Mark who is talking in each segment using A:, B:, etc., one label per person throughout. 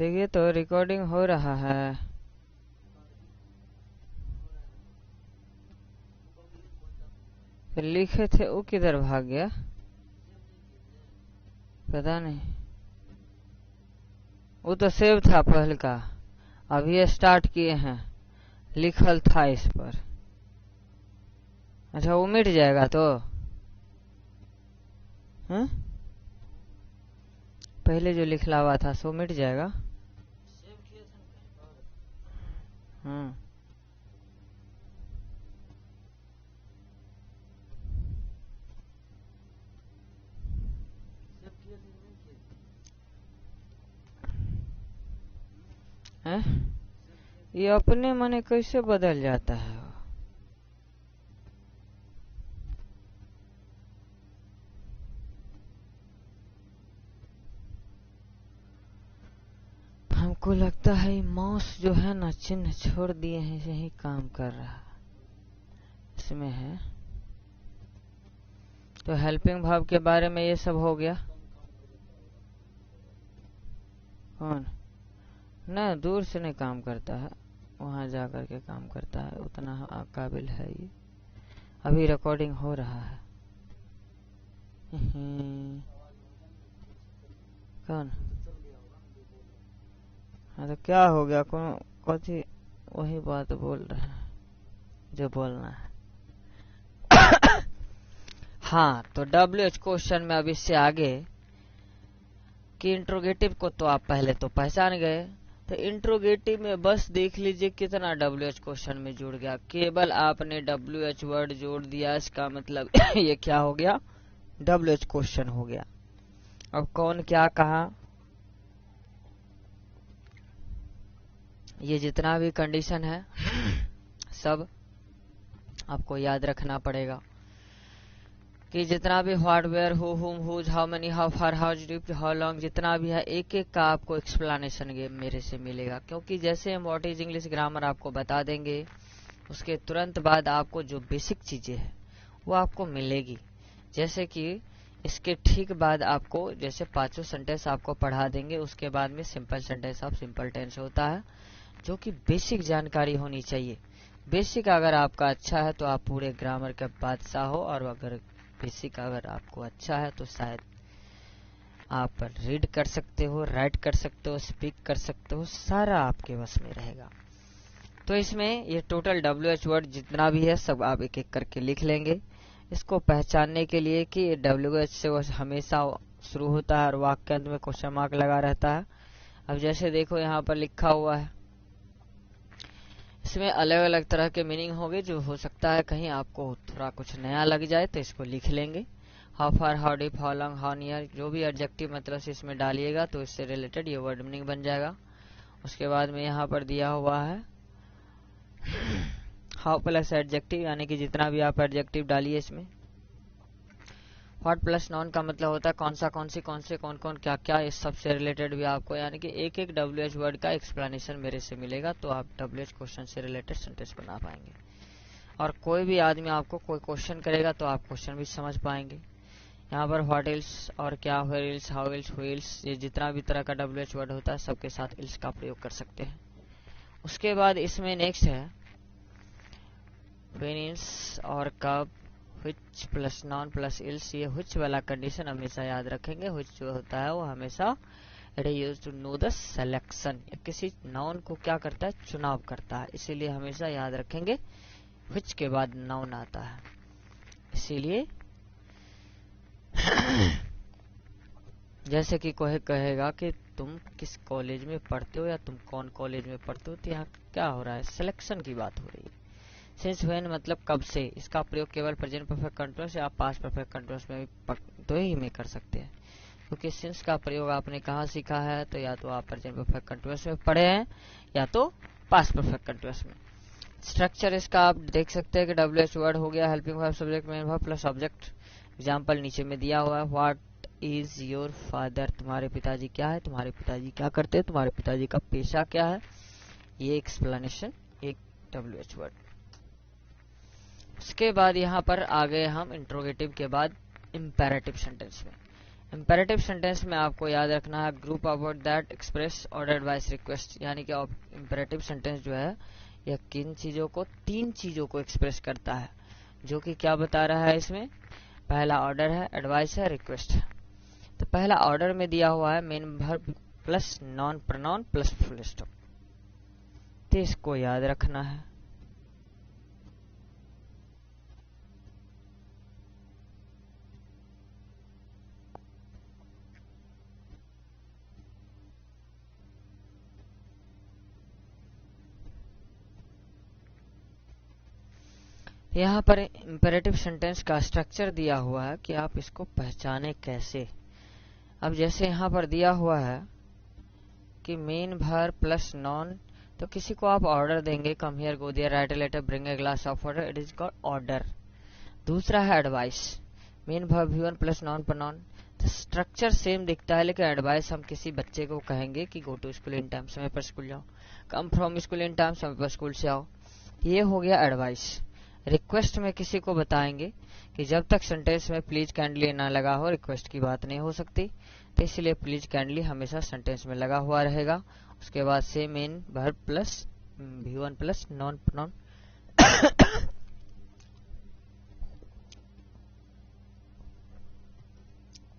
A: देखिए तो रिकॉर्डिंग हो रहा है। फिर लिखे थे वो किधर भाग गया पता नहीं। वो तो सेव था पहले का, अभी स्टार्ट किए हैं, लिखल था इस पर। अच्छा वो मिट जाएगा तो हैं? पहले जो लिखला हुआ था सो मिट जाएगा। हम्म हैं? ये अपने मने कैसे बदल जाता है? हमको लगता है माउस जो है ना चिन्ह छोड़ दिए हैं, यही काम कर रहा है। इसमें है तो हेल्पिंग भाव के बारे में ये सब हो गया। कौन? न दूर से नहीं काम करता है, वहां जा कर के काम करता है, उतना काबिल है ये। अभी रिकॉर्डिंग हो रहा है। कौन? हाँ तो क्या हो गया? कौन वही बात बोल रहे हैं जो बोलना है। हाँ तो WH क्वेश्चन में अब इससे आगे कि इंट्रोगेटिव को तो आप पहले तो पहचान गए, तो इंट्रोगेटिव में बस देख लीजिए कितना WH क्वेश्चन में जुड़ गया। केवल आपने WH वर्ड जोड़ दिया, इसका मतलब ये क्या हो गया? WH क्वेश्चन हो गया। अब कौन क्या कहा, ये जितना भी कंडीशन है सब आपको याद रखना पड़ेगा कि जितना भी what, where, who, whom, whose, how many, how far, how deep, how long, जितना भी है एक एक का आपको एक्सप्लेनेशन मेरे से मिलेगा। क्योंकि जैसे हम व्हाट इज इंग्लिश ग्रामर आपको बता देंगे, उसके तुरंत बाद आपको जो बेसिक चीजें हैं वो आपको मिलेगी। जैसे कि इसके ठीक बाद आपको जैसे पांचों सेंटेंस आपको पढ़ा देंगे, उसके बाद में simple sentence of simple tense होता है, जो कि बेसिक जानकारी होनी चाहिए। बेसिक अगर आपका अच्छा है तो आप पूरे ग्रामर के बादशाह हो, और अगर बेसिक अगर आपको अच्छा है तो शायद आप रीड कर सकते हो, राइट कर सकते हो, स्पीक कर सकते हो, सारा आपके बस में रहेगा। तो इसमें ये टोटल WH वर्ड जितना भी है सब आप एक एक करके लिख लेंगे, इसको पहचानने के लिए कि WH से वो हमेशा शुरू होता है और वाक्य अंत में क्वेश्चन मार्क लगा रहता है। अब जैसे देखो यहाँ पर लिखा हुआ है, इसमें अलग अलग तरह के मीनिंग होंगे, जो हो सकता है कहीं आपको थोड़ा कुछ नया लग जाए, तो इसको लिख लेंगे। How far, how deep, how long, how near, जो भी एडजेक्टिव मतलब से इसमें डालिएगा तो इससे रिलेटेड ये वर्ड मीनिंग बन जाएगा। उसके बाद में यहाँ पर दिया हुआ है हाउ प्लस एडजेक्टिव, यानी कि जितना भी आप एडजेक्टिव डालिए इसमें। व्हाट प्लस नॉन का मतलब होता है कौन सा, कौन सी, कौन से, कौन कौन, क्या क्या, इस सब से रिलेटेड भी आपको, यानी कि एक एक WH वर्ड का एक्सप्लेनेशन मेरे से मिलेगा, तो आप WH क्वेश्चन से रिलेटेड सेंटेंस बना पाएंगे। और कोई भी आदमी आपको कोई क्वेश्चन करेगा तो आप क्वेश्चन भी समझ पाएंगे। यहाँ पर व्हाट इल्स और क्या, where else, how else, who else, ये जितना भी तरह का WH वर्ड होता है सबके साथ इल्स का प्रयोग कर सकते हैं। उसके बाद इसमें नेक्स्ट है व्हेन इल्स और कब, which plus noun plus else, ये which वाला कंडीशन हमेशा याद रखेंगे। which जो होता है वो हमेशा it is used to know the selection, किसी नाउन को क्या करता है, चुनाव करता है, इसीलिए हमेशा याद रखेंगे which के बाद नाउन आता है। इसीलिए जैसे कि कोई कहेगा कि तुम किस कॉलेज में पढ़ते हो या तुम कौन कॉलेज में पढ़ते हो, तो यहाँ क्या हो रहा है, सिलेक्शन की बात हो रही है। सिंस व्हेन मतलब कब से, इसका प्रयोग केवल प्रेजेंट परफेक्ट कंटीन्यूअस या पास्ट परफेक्ट कंटीन्यूअस में भी दो ही में कर सकते हैं। क्योंकि सिंस का प्रयोग आपने कहाँ सीखा है, तो या तो आप प्रेजेंट परफेक्ट कंटीन्यूअस में पढ़े हैं या तो पास्ट परफेक्ट कंटीन्यूअस में। स्ट्रक्चर इसका आप देख सकते हैं कि WH वर्ड हो गया, helping verb, subject, main verb plus object. Example नीचे में दिया हुआ है, व्हाट इज योर फादर, तुम्हारे पिताजी क्या है, तुम्हारे पिताजी क्या करते हैं, तुम्हारे पिताजी का पेशा क्या है, ये एक्सप्लेनेशन एक WH वर्ड। उसके बाद यहाँ पर आ गए हम इंट्रोगेटिव के बाद इम्पेरेटिव सेंटेंस में। इंपेरेटिव सेंटेंस में आपको याद रखना है ग्रुप अबाउट दैट एक्सप्रेस और एडवाइस रिक्वेस्ट, यानी कि इंपेरेटिव सेंटेंस जो है यह किन चीजों को, 3 चीजों को एक्सप्रेस करता है, जो कि क्या बता रहा है इसमें, पहला ऑर्डर है, एडवाइस है, रिक्वेस्ट है। तो पहला ऑर्डर में दिया हुआ है main verb plus noun pronoun plus full stop, तो इसको याद रखना है। यहाँ पर इंपेरेटिव सेंटेंस का स्ट्रक्चर दिया हुआ है कि आप इसको पहचाने कैसे। अब जैसे यहाँ पर दिया हुआ है कि मेन वर्ब प्लस नॉन, तो किसी को आप ऑर्डर देंगे, come here go there write a letter bring a glass of water, it is called order. दूसरा है advice, main verb V1 plus noun pronoun, तो स्ट्रक्चर सेम दिखता है, लेकिन एडवाइस हम किसी बच्चे को कहेंगे कि go to school in time, समय पर स्कूल जाओ, come from school in time, समय पर स्कूल से आओ, ये हो गया एडवाइस। रिक्वेस्ट में किसी को बताएंगे कि जब तक सेंटेंस में प्लीज काइंडली ना लगा हो रिक्वेस्ट की बात नहीं हो सकती, तो इसलिए प्लीज काइंडली हमेशा सेंटेंस में लगा हुआ रहेगा। उसके बाद से main verb plus V1 plus noun pronoun.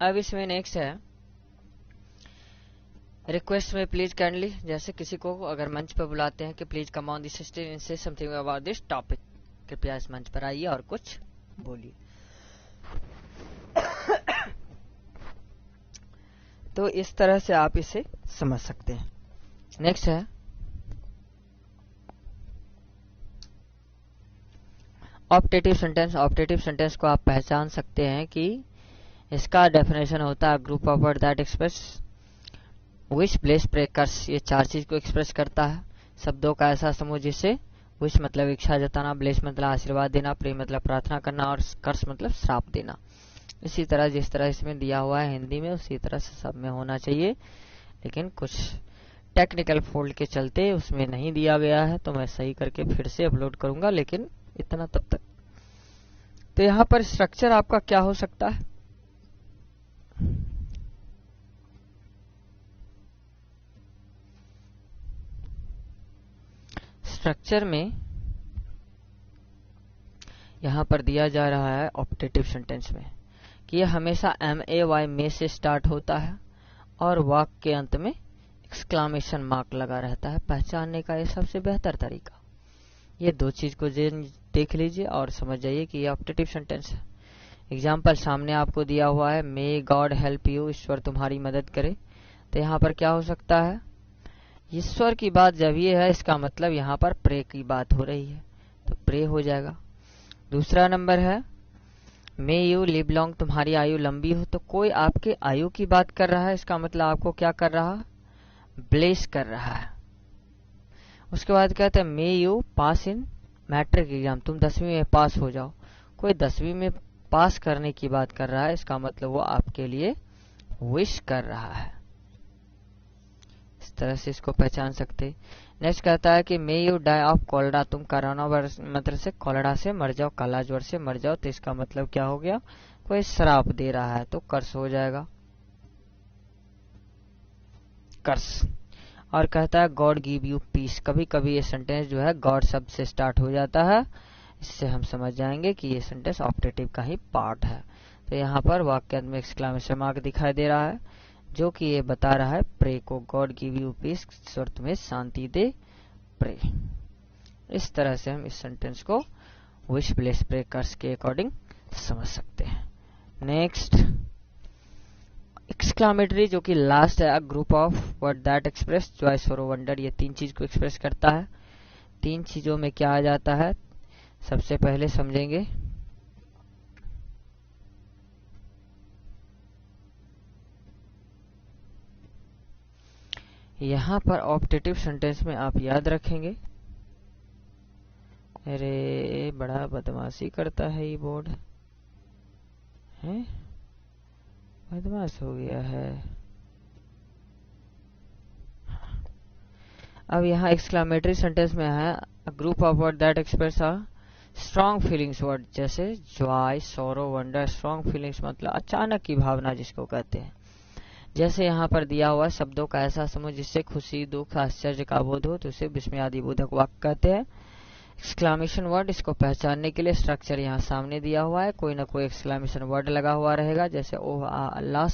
A: अब इसमें नेक्स्ट है रिक्वेस्ट में प्लीज काइंडली, जैसे किसी को अगर मंच पर बुलाते हैं कि please come on this stage and से समथिंग अबाउट दिस टॉपिक, कृपया इस मंच पर आइए और कुछ बोलिए। तो इस तरह से आप इसे समझ सकते हैं। नेक्स्ट है ऑप्टेटिव सेंटेंस। ऑप्टेटिव सेंटेंस को आप पहचान सकते हैं कि इसका डेफिनेशन होता है group of word that express wish place prayer curse, ये 4 चीज को एक्सप्रेस करता है। शब्दों का ऐसा समूह जिससे विश मतलब इच्छा जताना, ब्लेस मतलब आशीर्वाद देना, प्रे मतलब प्रार्थना करना और कर्स मतलब श्राप देना। इसी तरह जिस तरह इसमें दिया हुआ है हिंदी में उसी तरह से सब में होना चाहिए, लेकिन कुछ टेक्निकल फॉल्ट के चलते उसमें नहीं दिया गया है, तो मैं सही करके फिर से अपलोड करूंगा, लेकिन इतना तब तक। तो यहाँ पर स्ट्रक्चर आपका क्या हो सकता है, स्ट्रक्चर में यहां पर दिया जा रहा है ऑप्टेटिव सेंटेंस में कि यह हमेशा MAY में से स्टार्ट होता है और वाक्य के अंत में एक्सक्लामेशन मार्क लगा रहता है। पहचानने का यह सबसे बेहतर तरीका, ये 2 चीज को देख लीजिए और समझ जाइए कि यह ऑप्टेटिव सेंटेंस है। एग्जाम्पल सामने आपको दिया हुआ है, मे गॉड हेल्प यू, ईश्वर तुम्हारी मदद करे। तो यहाँ पर क्या हो सकता है, ईश्वर की बात जब ये है इसका मतलब यहाँ पर प्रे की बात हो रही है, तो प्रे हो जाएगा। दूसरा नंबर है मे यू लिव लॉन्ग, तुम्हारी आयु लंबी हो, तो कोई आपके आयु की बात कर रहा है, इसका मतलब आपको क्या कर रहा है, ब्लेस कर रहा है। उसके बाद कहते हैं may you pass in matric exam, तुम 10वीं में पास हो जाओ। कोई 10वीं में पास करने की बात कर रहा है, इसका मतलब वो आपके लिए विश कर रहा है। इस तरह से इसको पहचान सकते। नेक्स्ट कहता है कि may you die of cholera, तुम कोरोना मतलब से कोलेरा से मर जाओ, काला ज्वर से मर जाओ, तो इसका मतलब क्या हो गया, कोई श्राप दे रहा है, तो कर्स हो जाएगा, कर्स। और कहता है गॉड गिव यू पीस, कभी कभी ये सेंटेंस जो है गॉड शब्द से स्टार्ट हो जाता है, इससे हम समझ जाएंगे कि ये सेंटेंस ऑप्टेटिव का ही पार्ट है। तो यहाँ पर वाक्य में एक्सक्लामेशन मार्क दिखाई दे रहा है, जो कि ये बता रहा है प्रे को, गॉड गिव यू पीस, ईश्वर तुम्हें शांति दे, प्रे। इस तरह से हम इस सेंटेंस को विश प्लेस प्रे कर्स के अकॉर्डिंग समझ सकते हैं। नेक्स्ट एक्सक्लामेटरी, जो कि लास्ट है, group of word that express choice और वंडर, ये 3 चीज को एक्सप्रेस करता है। 3 चीजों में क्या आ जाता है, सबसे पहले समझेंगे यहां पर ऑप्टेटिव सेंटेंस में आप याद रखेंगे, अरे बड़ा बदमाशी करता है ये बोर्ड, है बदमाश हो गया है। अब यहाँ एक्सक्लामेटरी सेंटेंस में है group of word that express strong feelings word जैसे जॉय, सोरो, वंडर। स्ट्रॉन्ग फीलिंग्स मतलब अचानक की भावना जिसको कहते हैं। जैसे यहाँ पर दिया हुआ शब्दों का ऐसा समूह जिससे खुशी, दुख, आश्चर्य का बोध हो तो उसे विस्मयादि बोधक वाक्य कहते हैं। एक्सक्लामेशन वर्ड, इसको पहचानने के लिए स्ट्रक्चर यहाँ सामने दिया हुआ है। कोई ना कोई एक्सक्लामेशन वर्ड लगा हुआ रहेगा, जैसे ओह, आ, अल्लाह,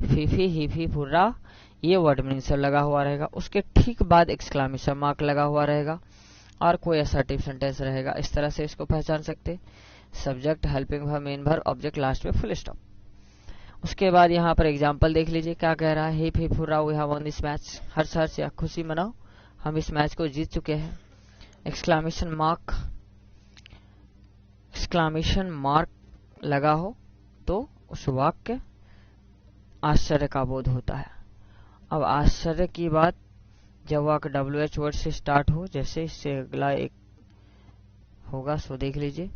A: फीफी, हिफी, फुर्रा, ये वर्ड मीनिंग से लगा हुआ रहेगा। उसके ठीक बाद एक्सक्लामेशन मार्क लगा हुआ रहेगा और कोई असर्टिव सेंटेंस रहेगा। इस तरह से इसको पहचान सकते। Subject, helping verb, main verb, object, last में फुल स्टॉप। उसके बाद यहाँ पर एग्जाम्पल देख लीजिए क्या कह रहा है। Hip hip hurrah, we have won this match. हर्ष हर्ष या खुशी मनाओ, हम इस मैच को जीत चुके हैं। एक्सक्लामेशन मार्क लगा हो तो उस वाक्य आश्चर्य का बोध होता है। अब आश्चर्य की बात जब वाक्य WH वर्ड से स्टार्ट हो, जैसे इससे अगला एक होगा सो देख लीजिए।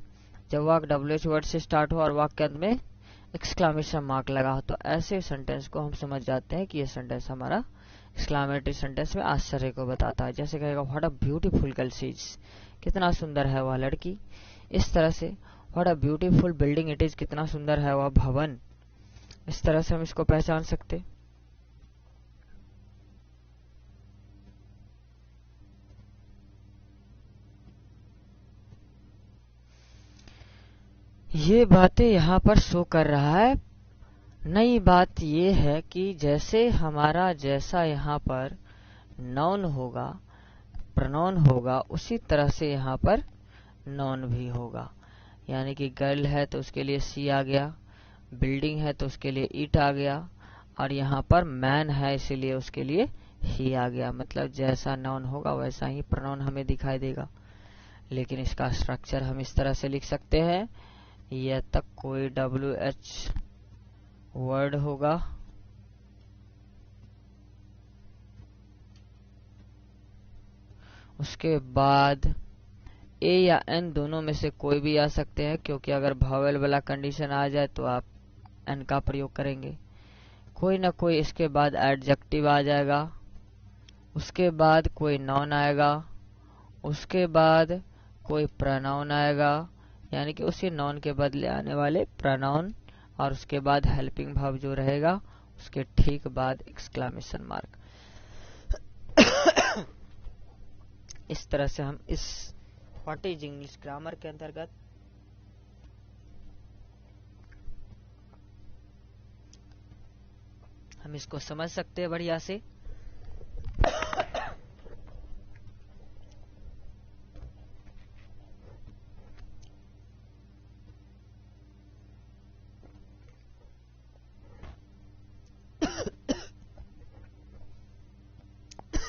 A: जब वाक्य WH वर्ड से स्टार्ट हो और वाक्य अंत में एक्सक्लामेशन मार्क लगा हो तो ऐसे सेंटेंस को हम समझ जाते हैं कि यह सेंटेंस हमारा एक्सक्लामेटरी सेंटेंस में आश्चर्य को बताता है। जैसे कहेगा what a beautiful girl she is, कितना सुंदर है वह लड़की। इस तरह से what a beautiful building it is, कितना सुंदर है वह भवन। इस तरह से हम इसको पहचान सकते। ये बातें यहाँ पर शो कर रहा है। नई बात ये है कि जैसे हमारा जैसा यहाँ पर नाउन होगा, प्रोनाउन होगा, उसी तरह से यहाँ पर नाउन भी होगा। यानी कि गर्ल है तो उसके लिए सी आ गया, बिल्डिंग है तो उसके लिए इट आ गया, और यहाँ पर मैन है इसीलिए उसके लिए ही आ गया। मतलब जैसा नाउन होगा वैसा ही प्रोनाउन हमें दिखाई देगा। लेकिन इसका स्ट्रक्चर हम इस तरह से लिख सकते हैं। यह तक कोई WH वर्ड होगा, उसके बाद ए या एन दोनों में से कोई भी आ सकते हैं, क्योंकि अगर भावेल वाला कंडीशन आ जाए तो आप एन का प्रयोग करेंगे। कोई ना कोई इसके बाद एडजेक्टिव आ जाएगा, उसके बाद कोई नाउन आएगा, उसके बाद कोई प्रोनाउन आएगा, यानी कि उसी नाउन के बदले आने वाले प्रोनाउन, और उसके बाद हेल्पिंग वर्ब जो रहेगा उसके ठीक बाद एक्सक्लामेशन मार्क। इस तरह से हम इस व्हाट इज इंग्लिश ग्रामर के अंतर्गत हम इसको समझ सकते हैं बढ़िया से।